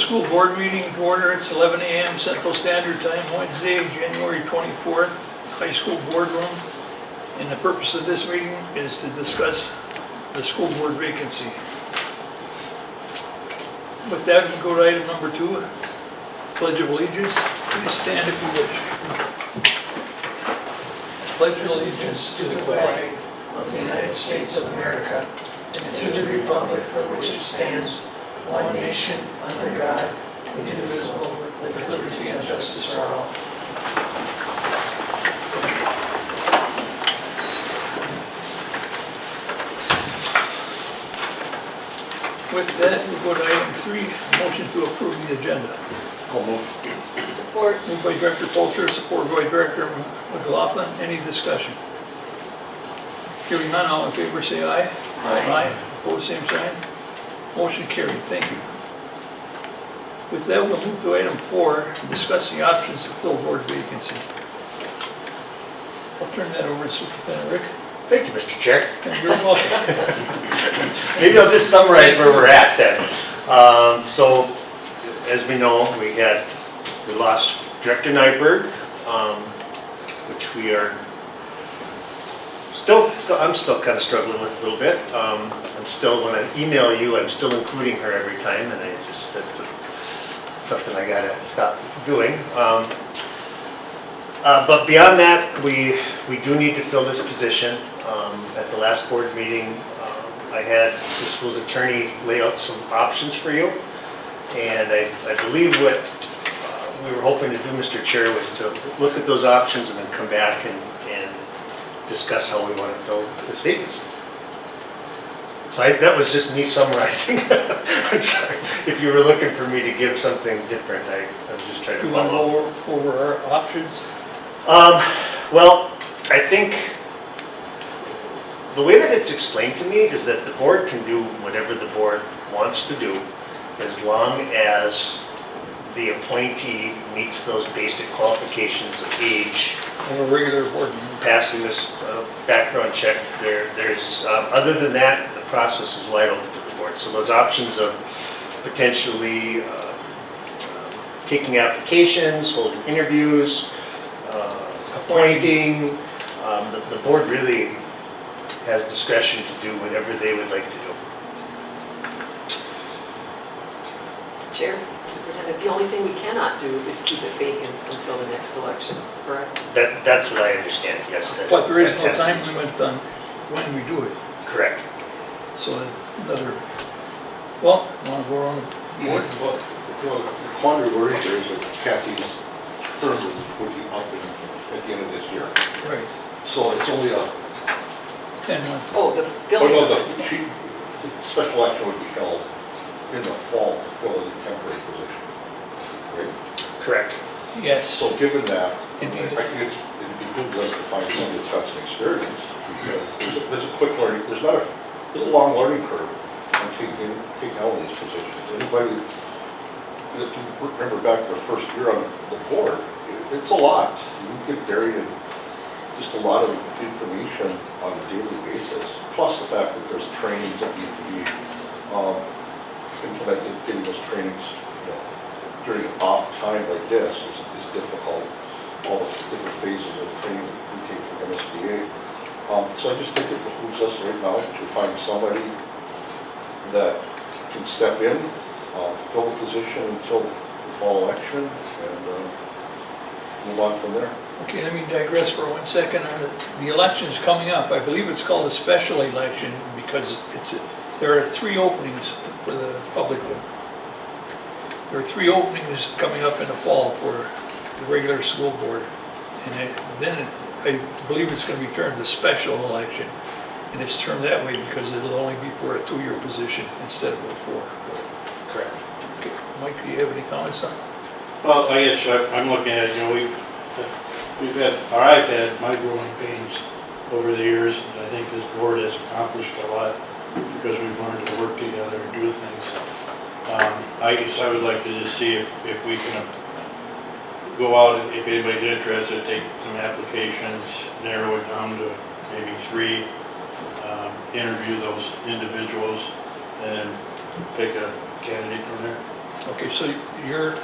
school board meeting to order. It's 11 a.m. Central Standard Time, Wednesday, January 24th, high school boardroom. And the purpose of this meeting is to discuss the school board vacancy. With that, we'll go to item number 2, Pledge of Allegiance. Please stand if you wish. Pledge allegiance to the flag of the United States of America and to the republic for which it stands, one nation, under God, indivisible, with liberty and justice for all. With that, we'll go to item 3, motion to approve the agenda. I'll move. Support. Moved by Director Polter, supported by Director McLaughlin. Any discussion? Hearing none, all in favor say aye. Aye. Opposed, same sign. Motion carried. Thank you. With that, we'll move to item 4, discuss the options to fill board vacancy. I'll turn that over to Superintendent Rick. Thank you, Mr. Chair. And you're welcome. Maybe I'll just summarize where we're at then. So, as we know, we lost Director Nyberg, which we are I'm still kind of struggling with a little bit. When I email you, I'm still including her every time, and that's something I gotta stop doing. But beyond that, we do need to fill this position. At the last board meeting, I had the school's attorney lay out some options for you, and I believe what we were hoping to do, Mr. Chair, was to look at those options and then come back and discuss how we want to fill this vacancy. So that was just me summarizing. I'm sorry. If you were looking for me to give something different, I was just trying to Do you want to follow. go over our options? Well, I think the way that it's explained to me is that the board can do whatever the board wants to do as long as the appointee meets those basic qualifications of age, Or a regular board meeting? passing this background check. There's other than that, the process is wide open to the board. So those options of potentially taking applications, holding interviews, appointing, the board really has discretion to do whatever they would like to do. Chair, Superintendent, the only thing we cannot do is keep it vacant until the next election, correct? That's what I understand, yes. But there is no that has to time be limit on when we do it. correct. So another, well, want to go around the board? Well, the quandary we're in here is that Kathy's term would be up at the end of this year. Right. So it's only a, 10 months. Oh, the oh filling. no, the special election would be held in the fall to fill in a temporary position. Right? Correct. Yes. So given that, I Indeed. think it'd behoove us to find somebody that's got some experience. Because there's a quick learning, there's a long learning curve on taking out of these positions. Anybody that can remember back to the first year on the board, it's a lot. You get buried in just a lot of information on a daily basis. Plus the fact that there's trainings that need to be implemented, getting those trainings, during an off time like this is difficult. All the different phases of training that we take from MSBA. So I just think it behooves us right now to find somebody that can step in, fill the position until the fall election, and move on from there. Okay, let me digress for 1 second on the elections coming up. I believe it's called a special election because there are 3 openings for the public. There are 3 openings coming up in the fall for the regular school board. And I believe it's going to be termed a special election. And it's termed that way because it'll only be for a 2-year position instead of a 4. Correct. Okay, Mike, do you have any comments on it? Well, I guess I'm looking at, I've had my growing pains over the years, and I think this board has accomplished a lot because we've learned to work together and do things. I guess I would like to just see if we can go out, and if anybody's interested, take some applications, narrow it down to maybe 3, interview those individuals, and then pick a candidate from there. Okay, so you're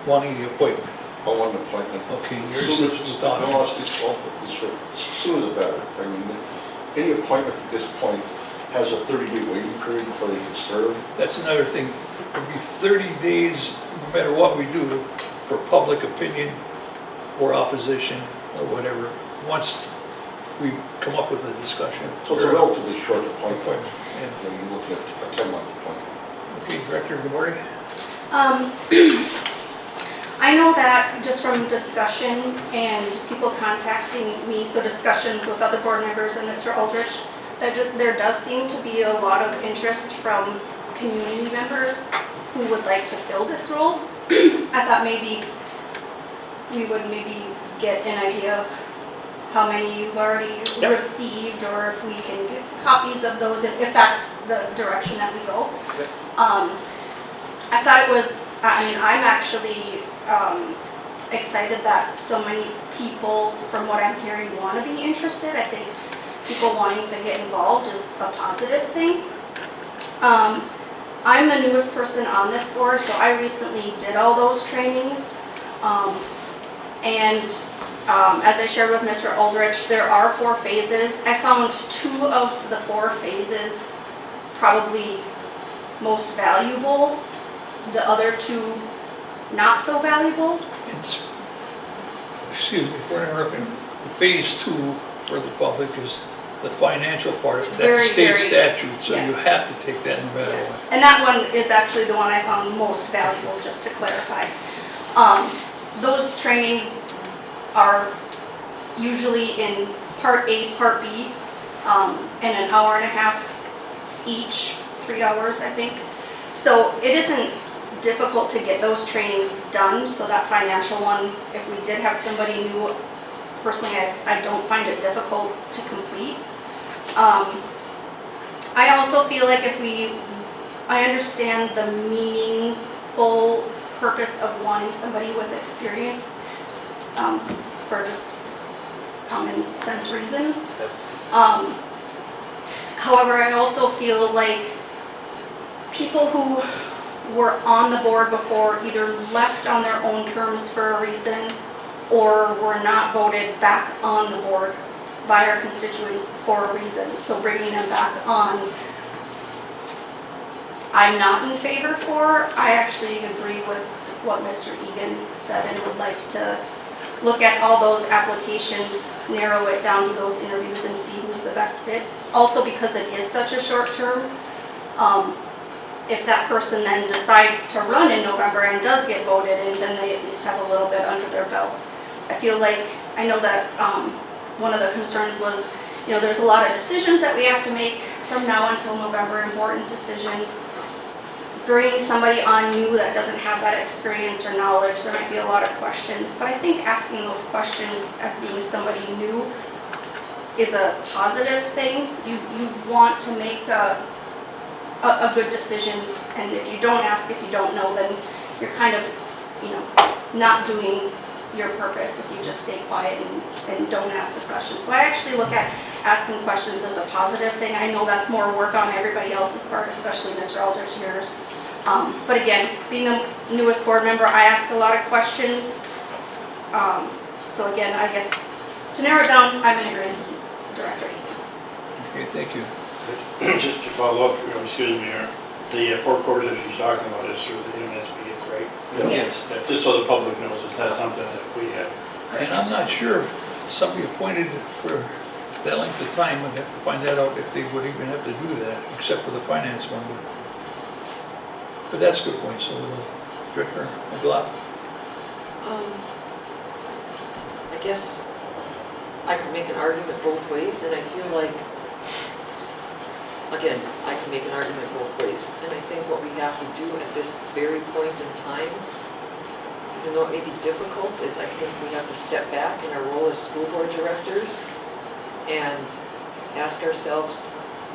wanting the appointment. I want an appointment. Okay, As yours soon is as, done. no, sooner the better. I mean, any appointment at this point has a 30-day waiting period before they can serve. That's another thing. It'll be 30 days, no matter what we do, for public opinion or opposition or whatever, once we come up with a discussion. So it's a relatively short appointment. Appointment, yeah. You know, you look at a 10-month appointment. Okay, Director Gamordi? I know that just from discussion and people contacting me, so discussions with other board members and Mr. Aldrich, that there does seem to be a lot of interest from community members who would like to fill this role. I thought maybe we would get an idea of how many you've already Yep. received, or if we can get copies of those, if that's the direction that we go. Yep. I thought it was, I'm actually excited that so many people, from what I'm hearing, want to be interested. I think people wanting to get involved is a positive thing. I'm the newest person on this board, so I recently did all those trainings. As I shared with Mr. Aldrich, there are 4 phases. I found 2 of the 4 phases probably most valuable, the other 2 not so valuable. It's, excuse me for interrupting, phase 2 for the public is the financial part of it. That's Very, state very- statute, so you yes. have to take that no matter Yes, what. and that one is actually the one I found most valuable, just to clarify. Those trainings are usually in Part A, Part B, and an hour and a half each, 3 hours, I think. So it isn't difficult to get those trainings done, so that financial one, if we did have somebody new, personally, I don't find it difficult to complete. I also feel like I understand the meaningful purpose of wanting somebody with experience, for just common sense reasons. However, I also feel like people who were on the board before either left on their own terms for a reason or were not voted back on the board by our constituents for a reason. So bringing them back on, I'm not in favor for. I actually agree with what Mr. Egan said and would like to look at all those applications, narrow it down to those interviews and see who's the best fit. Also because it is such a short term, if that person then decides to run in November and does get voted in, then they at least have a little bit under their belt. I feel like, I know that one of the concerns was, there's a lot of decisions that we have to make from now until November, important decisions. Bringing somebody on new that doesn't have that experience or knowledge, there might be a lot of questions. But I think asking those questions as being somebody new is a positive thing. You want to make a good decision, and if you don't ask, if you don't know, then you're kind of, not doing your purpose if you just stay quiet and don't ask the questions. So I actually look at asking questions as a positive thing. I know that's more work on everybody else's part, especially Mr. Aldrich, yours. But again, being the newest board member, I ask a lot of questions. So again, I guess to narrow it down, I'm in agreement with the director. Okay, thank you. Just to follow up, excuse me, the 4 courses she's talking about is through the MSBA, right? Yes. Just so the public knows, it's not something that we have. And I'm not sure if somebody appointed for that length of time, would have to find that out if they would even have to do that, except for the finance one. But that's a good point, so Director McLaughlin. I guess I could make an argument both ways, and I feel like, again, I can make an argument both ways. And I think what we have to do at this very point in time, even though it may be difficult, is I think we have to step back in our role as school board directors and ask ourselves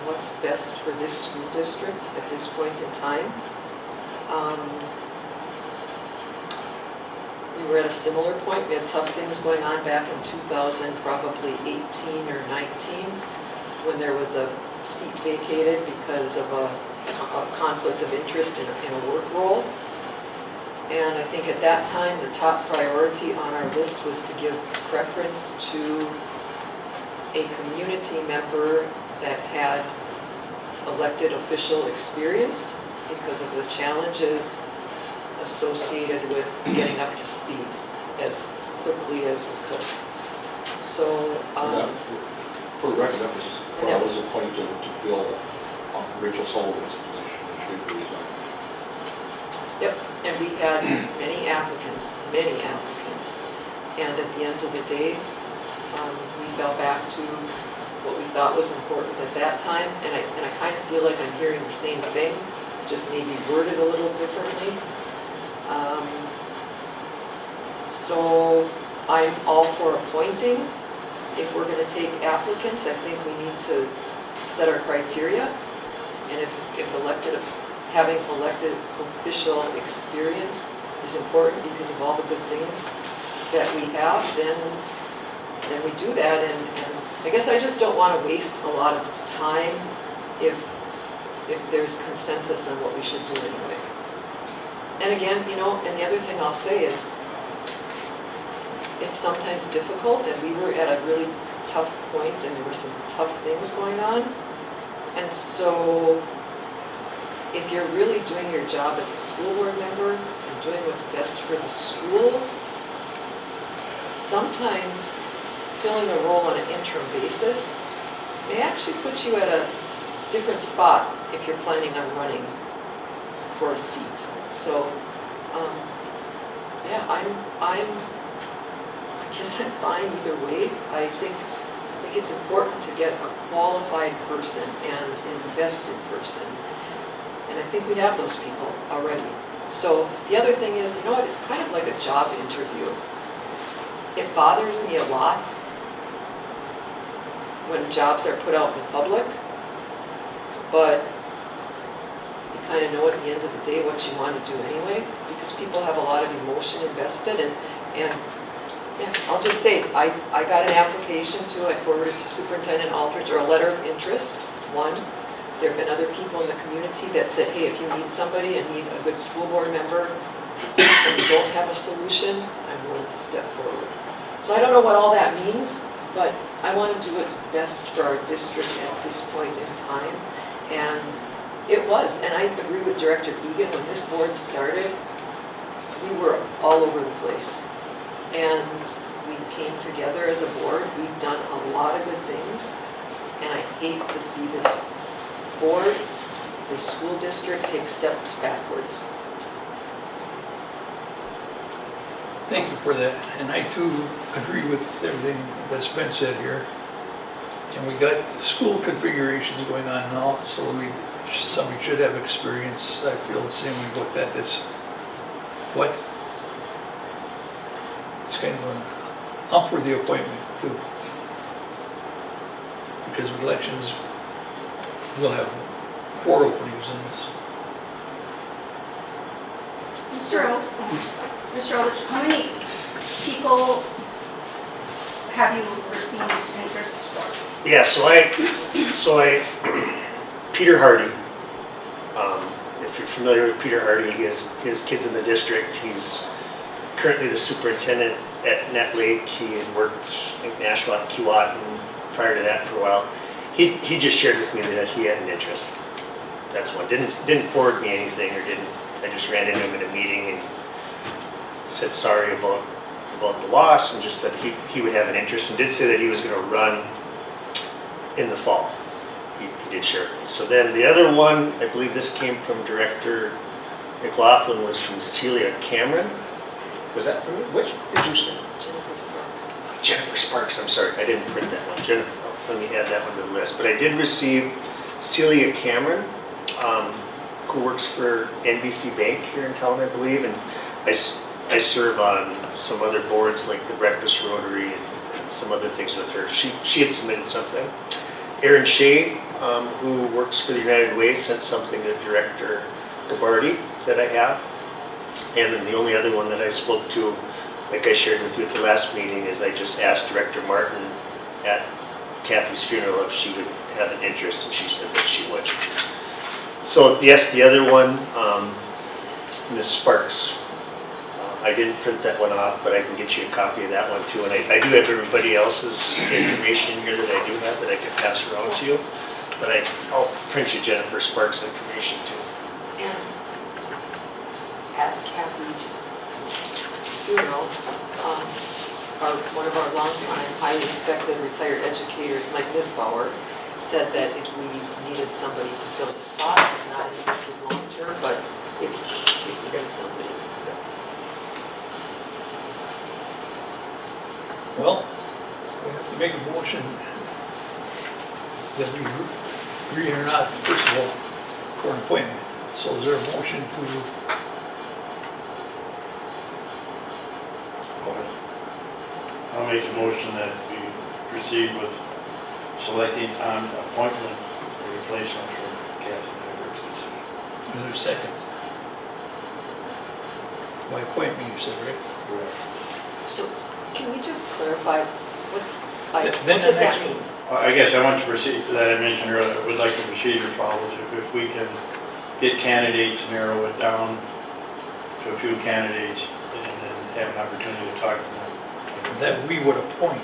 what's best for this school district at this point in time. We were at a similar point. We had tough things going on back in 2000, probably 18 or 19, when there was a seat vacated because of a a conflict of interest in a work role. And I think at that time, the top priority on our list was to give preference to a community member that had elected official experience because of the challenges associated with getting up to speed as quickly as we could. So, For the record, that was, And when I that was was- appointed to fill Rachel Sullivan's position, which we resigned. yep, and we had many applicants. And at the end of the day, we fell back to what we thought was important at that time. And I kind of feel like I'm hearing the same thing, just maybe worded a little differently. So I'm all for appointing. If we're gonna take applicants, I think we need to set our criteria. And if having elected official experience is important because of all the good things that we have, then we do that. And I guess I just don't wanna waste a lot of time if there's consensus on what we should do anyway. And again, and the other thing I'll say is, it's sometimes difficult, and we were at a really tough point, and there were some tough things going on. And so, if you're really doing your job as a school board member and doing what's best for the school, sometimes filling a role on an interim basis may actually put you at a different spot if you're planning on running for a seat. So, yeah, I guess I'm fine either way. I think it's important to get a qualified person and invested person. And I think we have those people already. So the other thing is, it's kind of like a job interview. It bothers me a lot when jobs are put out in the public, but you kind of know at the end of the day what you want to do anyway, because people have a lot of emotion invested. And yeah, I'll just say, I got an application too. I forwarded to Superintendent Aldridge, or a letter of interest, one. There have been other people in the community that said, hey, if you need somebody and need a good school board member and you don't have a solution, I'm willing to step forward. So I don't know what all that means, but I want to do what's best for our district at this point in time. And it was, and I agree with Director Egan, when this board started, we were all over the place. And we came together as a board. We've done a lot of good things. And I hate to see this board, the school district, take steps backwards. Thank you for that, and I too agree with everything that's been said here. And we got school configurations going on now, so somebody should have experience. I feel the same way about that. It's kind of an upworthy appointment too. Because with elections, we'll have 4 openings in this. Mr. Aldridge, how many people have you received interest for? Yeah, so Peter Hardy, if you're familiar with Peter Hardy, he has his kids in the district. He's currently the superintendent at Net Lake. He had worked, I think, Nashua, Keewatin, prior to that for a while. He just shared with me that he had an interest. That's one. Didn't forward me anything, or I just ran into him in a meeting and said sorry about the loss, and just that he would have an interest, and did say that he was going to run in the fall. He did share with me. So then the other one, I believe this came from Director McLaughlin, was from Celia Cameron. Was that from you? Which did you say? Jennifer Sparks. Jennifer Sparks, I'm sorry, I didn't print that one. Jennifer, let me add that one to the list. But I did receive Celia Cameron, who works for NBC Bank here in town, I believe, and I serve on some other boards like the Breakfast Rotary and some other things with her. She had submitted something. Erin Shea, who works for the United Way, sent something to Director DeBarty that I have. And then the only other one that I spoke to, like I shared with you at the last meeting, is I just asked Director Martin at Kathy's funeral if she would have an interest, and she said that she would. So yes, the other one, Ms. Sparks. I didn't print that one off, but I can get you a copy of that one too. And I do have everybody else's information here that I do have that I can pass around to you. But I'll print you Jennifer Sparks' information too. And at Kathy's funeral, one of our longtime highly respected retired educators, Mike Nisbauer, said that if we needed somebody to fill the spot, he's not interested long-term, but if we needed somebody. Well, we have to make a motion that we agree or not, first of all, for an appointment. So is there a motion to, Go ahead. I'll make a motion that we proceed with selecting an appointment or replacement for Kathy Piper's position. is there a second? By appointment, you said, right? Correct. So can we just clarify, what Then does the that next mean? I guess I want to proceed, that I mentioned earlier, I would like the procedure followed. If we can get candidates, narrow it down to a few candidates, and then have an opportunity to talk to them. That we would appoint,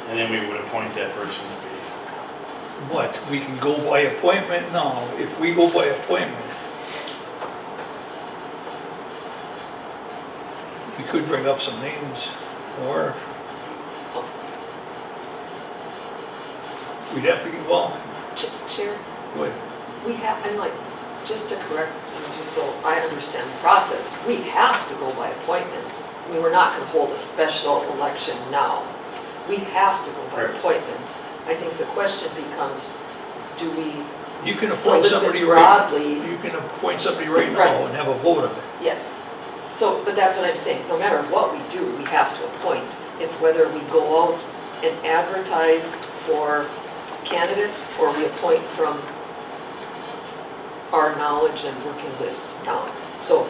And then we would appoint that person to be. but we can go by appointment now. If we go by appointment, we could bring up some names, or we'd have to get, well, Chair, go ahead. we have, and like, just to correct, just so I understand the process, we have to go by appointment. I mean, we're not going to hold a special election now. We have to go by Right. appointment. I think the question becomes, do we You can appoint somebody solicit right, broadly? you can appoint somebody right now Right. and have a vote on it. Yes. So, but that's what I'm saying, no matter what we do, we have to appoint. It's whether we go out and advertise for candidates or we appoint from our knowledge and working list now. So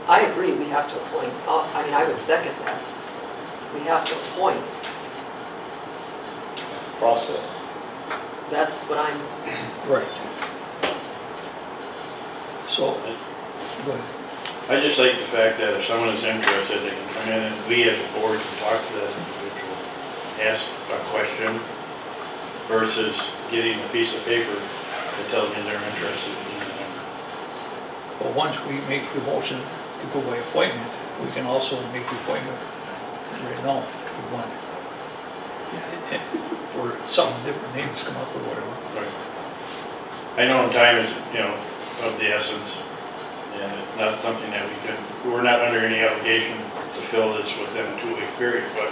I agree, we have to appoint. I mean, I would second that. We have to appoint. Process. That's what I'm, Right. So, go ahead. I just like the fact that if someone is interested, they can come in and we as a board can talk to that individual, ask a question versus getting a piece of paper that tells me they're interested in being a member. But once we make the motion to go by appointment, we can also make the appointment right now if we want. For some different names come up or whatever. Right. I know time is, of the essence, and it's not something that we're not under any obligation to fill this within a 2-week period, but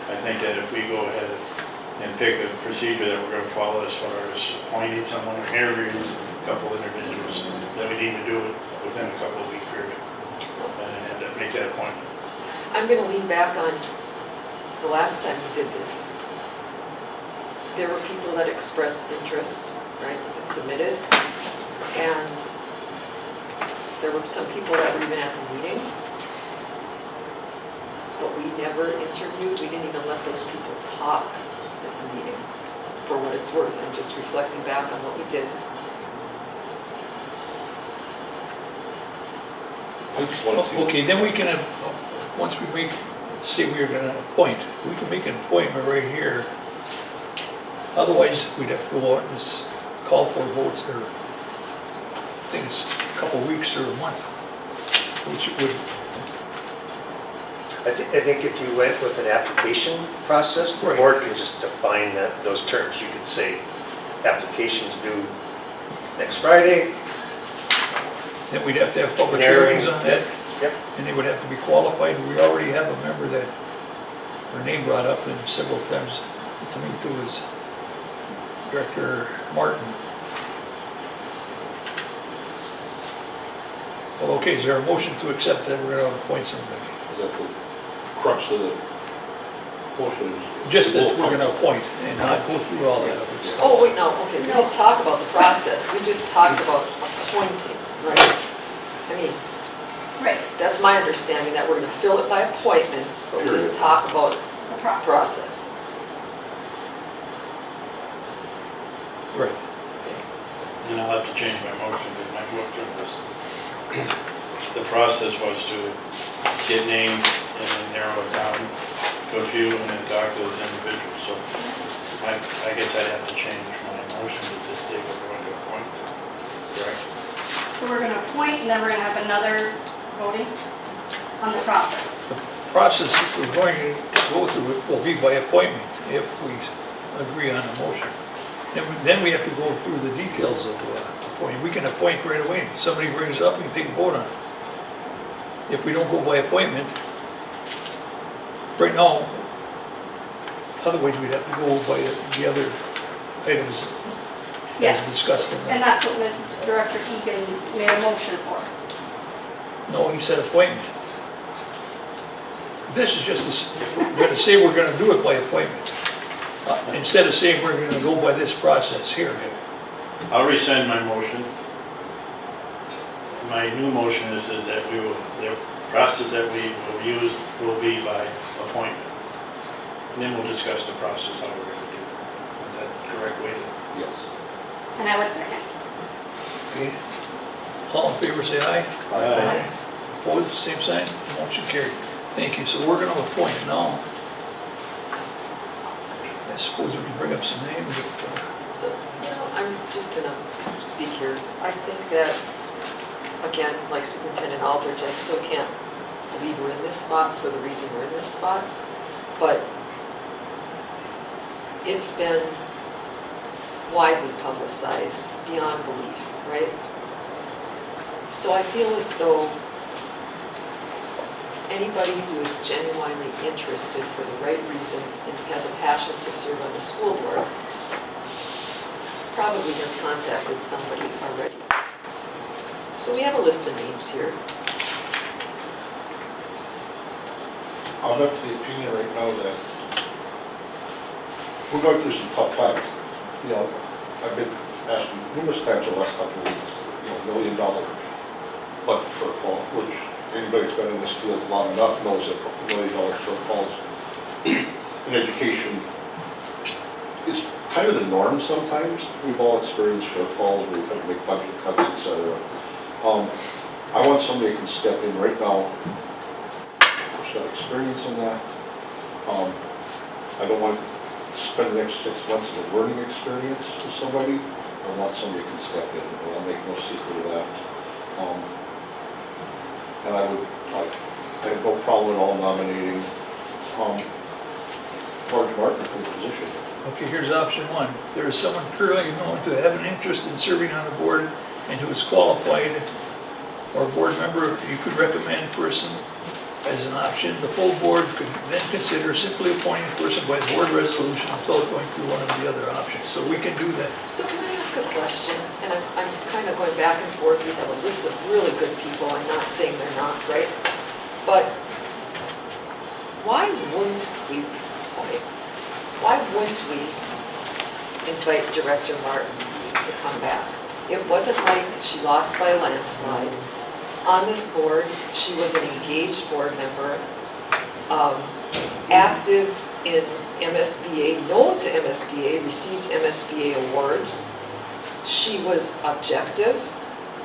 I think that if we go ahead and pick a procedure that we're going to follow as far as appointing someone or interviewing a couple individuals, that we need to do it within a couple of week period, and have to make that appointment. I'm gonna lean back on the last time we did this. There were people that expressed interest, right, and submitted, and there were some people that were even at the meeting, but we never interviewed, we didn't even let those people talk at the meeting, for what it's worth. I'm just reflecting back on what we did. I just want to see. Okay, then we can, once we make, say we're gonna appoint, we can make an appointment right here. Otherwise, we'd have to go out and just call for votes, or I think it's a couple of weeks or a month, which would, I think if you went with an application process, the Right. board can just define those terms. You could say, applications due next Friday. then we'd have to have public Narrowing, hearings on that, Yep. and they would have to be qualified. We already have a member that, her name brought up and several times to me too, is Director Martin. Well, okay, is there a motion to accept that we're gonna appoint somebody? Is that the crux of the motion? Just that we're gonna appoint and not go through all that. Oh, wait, no, okay, we didn't talk about the process, we just talked about appointing, right? I mean, Right, that's my understanding, that we're gonna fill it by appointment, but we're gonna talk about the process. process. Right. And I'll have to change my motion, because my go through this. The process was to get names and then narrow it down to a few and then talk to those individuals. So I guess I'd have to change my motion to just say we're going to appoint. Correct? So we're gonna appoint and then we're gonna have another voting on the process. Process we're going to go through it will be by appointment if we agree on a motion. Then we have to go through the details of appointing. We can appoint right away. If somebody brings it up, we can take a vote on it. If we don't go by appointment, right now, otherwise we'd have to go by the other items Yes. as discussed in And the. that's what Director Egan made a motion for. No, he said appointment. This is just, we're gonna say we're gonna do it by appointment. Instead of saying we're gonna go by this process here. I'll rescind my motion. My new motion is that the process that we will use will be by appointment. And then we'll discuss the process, how we're going to do it. Is that the correct way to? Yes. And I would second. Okay. All in favor, say aye. Aye. Opposed, same sign, motion carried. Thank you, so we're gonna appoint now. I suppose we can bring up some names if, So, I'm just gonna speak here. I think that, again, like Superintendent Aldrich, I still can't believe we're in this spot for the reason we're in this spot. But it's been widely publicized beyond belief, right? So I feel as though anybody who is genuinely interested for the right reasons and has a passion to serve on the school board probably has contacted somebody already. So we have a list of names here. I'm up to the opinion right now that we're going through some tough times. I've been asked numerous times in the last couple of weeks, $1 million budget shortfall, which anybody that's been in this field long enough knows that $1 million shortfalls in education is kind of the norm sometimes. We've all experienced shortfalls, we've had to make budget cuts, etc. I want somebody that can step in right now who's got experience in that. I don't want to spend the next 6 months as a learning experience with somebody. I want somebody that can step in, and I'll make no secret of that. And I have no problem at all nominating Marge Martin for the position. okay, here's option one. If there is someone currently known to have an interest in serving on the board and who is qualified or board member, you could recommend a person as an option. The full board could then consider simply appointing a person by board resolution without going through one of the other options. So we can do that. So can I ask a question? And I'm kind of going back and forth. We have a list of really good people. I'm not saying they're not, right? But why wouldn't we invite Director Martin to come back? It wasn't like she lost by a landslide. On this board, she was an engaged board member, active in MSBA, known to MSBA, received MSBA awards. She was objective.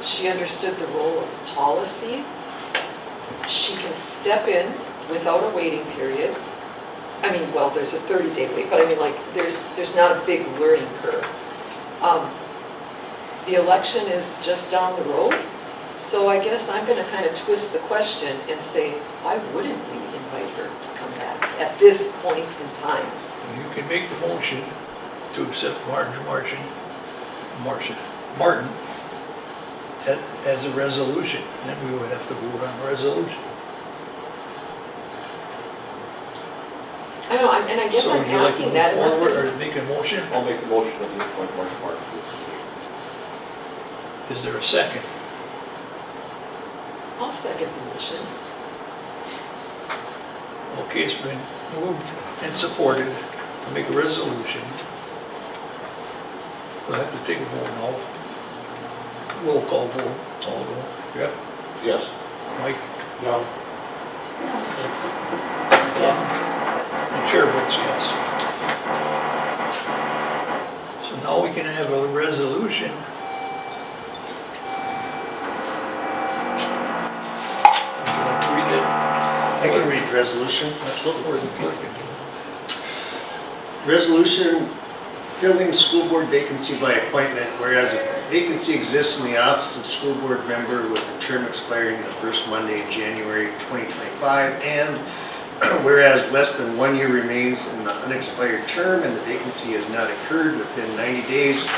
She understood the role of policy. She can step in without a waiting period. I mean, well, there's a 30-day wait, but I mean, like, there's not a big learning curve. The election is just down the road. So I guess I'm going to kind of twist the question and say, why wouldn't we invite her to come back at this point in time? You can make the motion to accept Martin as a resolution. Then we would have to vote on the resolution. I don't know, and I guess So I'm would you like to asking move that unless forward there's, or make a motion? I'll make a motion that we appoint Marge Martin to the position. Is there a second? I'll second the motion. Okay, it's been moved and supported to make a resolution. We'll have to take a vote now. Roll call vote, all vote. Jeff? Yes. Mike? No. Yes, yes. The chair votes yes. So now we can have a resolution the resolution? Or the clerk can do Resolution filling school board vacancy by appointment, whereas a vacancy exists in the office of school board member with a term expiring the first Monday in January 2025, and whereas less than 1 year remains in the unexpired term and the vacancy has not occurred within 90 days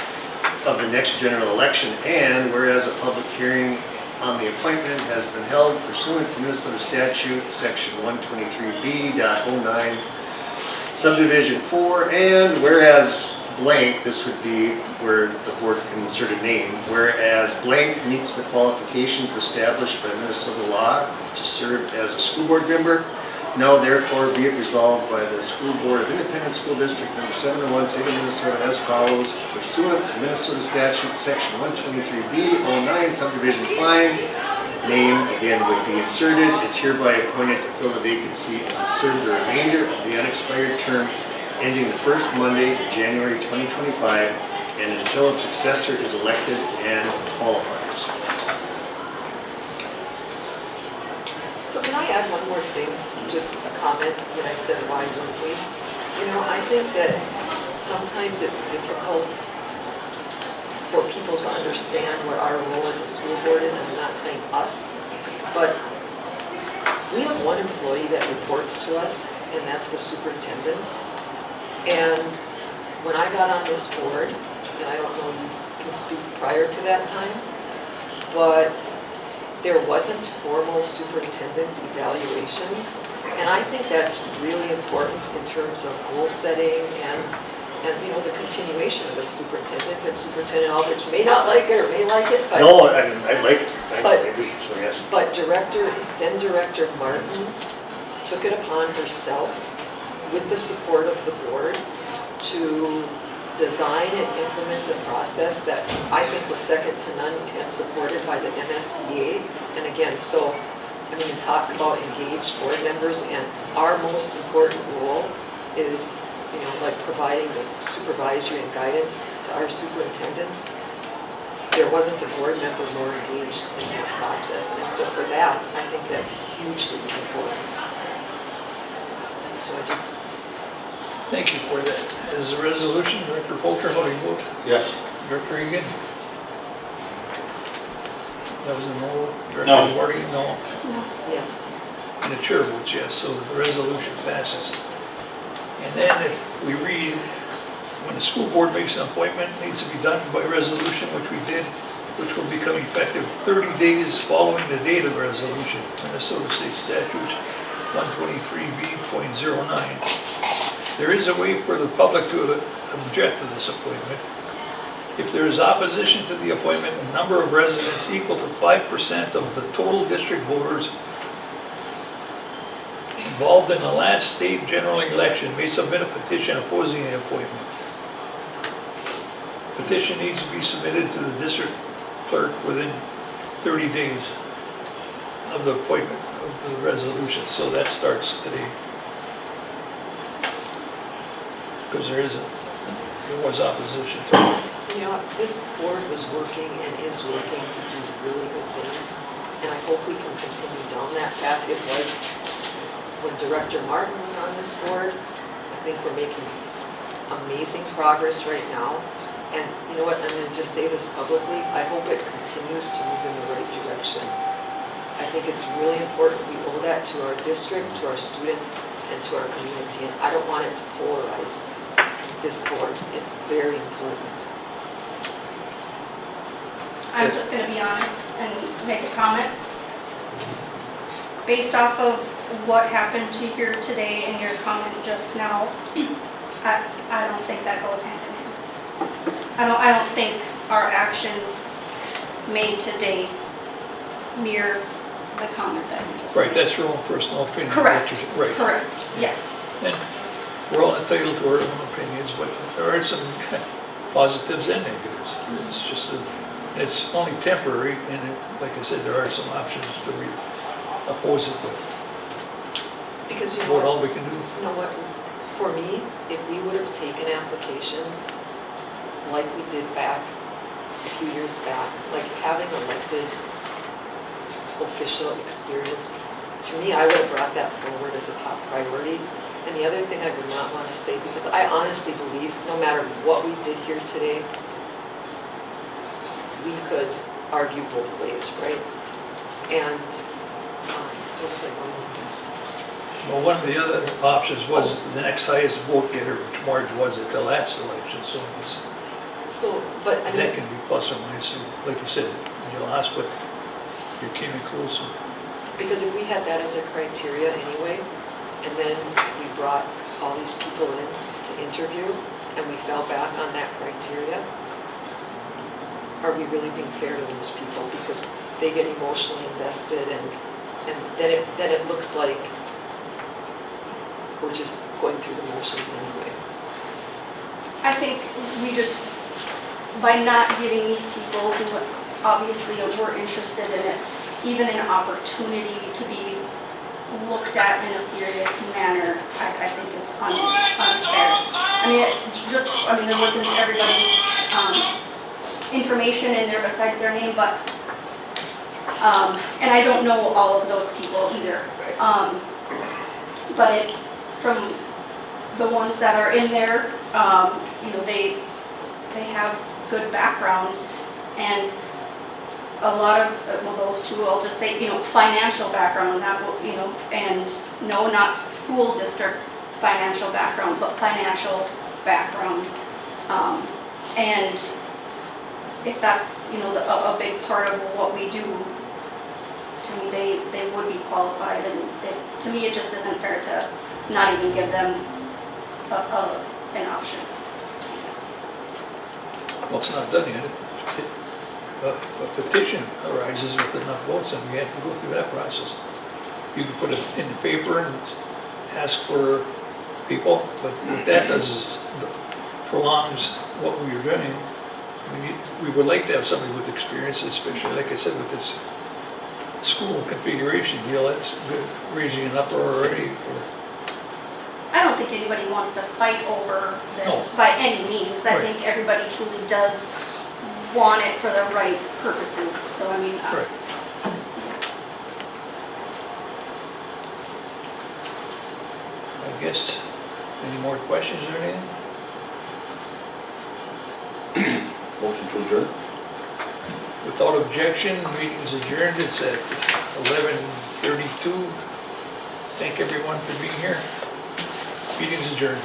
of the next general election, and whereas a public hearing on the appointment has been held pursuant to Minnesota statute, section 123B.09, subdivision 4, and whereas blank, this would be where the board can insert a name, whereas blank meets the qualifications established by Minnesota law to serve as a school board member, now therefore be it resolved by the School Board of Independent School District number 701, State of Minnesota as follows, pursuant to Minnesota statute section 123B.09, subdivision 5, name again would be inserted, is hereby appointed to fill the vacancy and to serve the remainder of the unexpired term ending the first Monday of January 2025 and until a successor is elected and qualifies. So can I add one more thing, just a comment that I said, why wouldn't we? You know, I think that sometimes it's difficult for people to understand what our role as a school board is, and I'm not saying us, but we have one employee that reports to us, and that's the superintendent. And when I got on this board, and I don't know if you can speak prior to that time, but there wasn't formal superintendent evaluations. And I think that's really important in terms of goal setting and you know, the continuation of a superintendent. And Superintendent Aldrich may not like it or may like it, but No, I like it. I do, so yes. but then Director Martin took it upon herself, with the support of the board, to design and implement a process that I think was second to none and supported by the MSBA. And again, so, I mean, talk about engaged board members, and our most important role is, you know, like providing the supervisory and guidance to our superintendent. There wasn't a board member more engaged in that process, and so for that, I think that's hugely important. So I just, Thank you for that. As a resolution, Director Polter, how do you vote? Yes. Director Egan? That was a no. No. Director Marty, no. yes. And the chair votes yes, so the resolution passes. And then if we read, when the school board makes an appointment, it needs to be done by resolution, which we did, which will become effective 30 days following the date of resolution, Minnesota State Statute 123B.09. There is a way for the public to object to this appointment. If there is opposition to the appointment, a number of residents equal to 5% of the total district voters involved in the last state general election may submit a petition opposing the appointment. Petition needs to be submitted to the district clerk within 30 days of the appointment of the resolution, so that starts today. Because there was opposition to it. You know, this board was working and is working to do really good things, and I hope we can continue down that path. It was when Director Martin was on this board. I think we're making amazing progress right now. And you know what, I'm going to just say this publicly, I hope it continues to move in the right direction. I think it's really important we owe that to our district, to our students, and to our community, and I don't want it to polarize this board. It's very important. I'm just gonna be honest and make a comment. Based off of what happened to here today and your comment just now, I don't think that goes hand in hand. I don't think our actions made today mirror the comment that you just made. Right, that's your own personal opinion. Correct. Right. Correct, yes. And we're all entitled to our own opinions, but there are some positives and negatives. It's just, it's only temporary, and like I said, there are some options to oppose it, but Because you know what what? all we can do. You know what, for me, if we would have taken applications like we did back a few years back, like having elected official experience to me, I would have brought that forward as a top priority. And the other thing I would not want to say, because I honestly believe, no matter what we did here today, we could argue both ways, right? And, what was I going with this? Well, one of the other options was the next highest vote getter, which Marge was at the last election, so it's, So, but I that mean, can be plus or minus, like you said, you lost, but you came in closer. because if we had that as a criteria anyway, and then we brought all these people in to interview, and we fell back on that criteria, are we really being fair to those people? Because they get emotionally invested, and then it looks like we're just going through the motions anyway. I think we just, by not giving these people who obviously were interested in it, even an opportunity to be looked at in a serious manner, I think is unfair. I mean, there wasn't everybody's information in there besides their name, but, and I don't know all of those people either. But from the ones that are in there, they have good backgrounds, and a lot of, well, those two, I'll just say, financial background, and no, not school district financial background, but financial background. And if that's, a big part of what we do, to me, they would be qualified, and to me, it just isn't fair to not even give them an option. Well, it's not done yet. A petition arises with enough votes, and we have to go through that process. You can put it in the paper and ask for people, but what that does is prolongs what we are doing. We would like to have somebody with experience, especially, like I said, with this school configuration deal. That's good, raising an uproar already for. I don't think anybody wants to fight over this No. by any means. I Right. think everybody truly does want it for the right purposes, so I mean. Right. I guess, any more questions or anything? Motion to adjourn? Without objection, meeting's adjourned. It's at 11:32. Thank everyone for being here. Meeting's adjourned.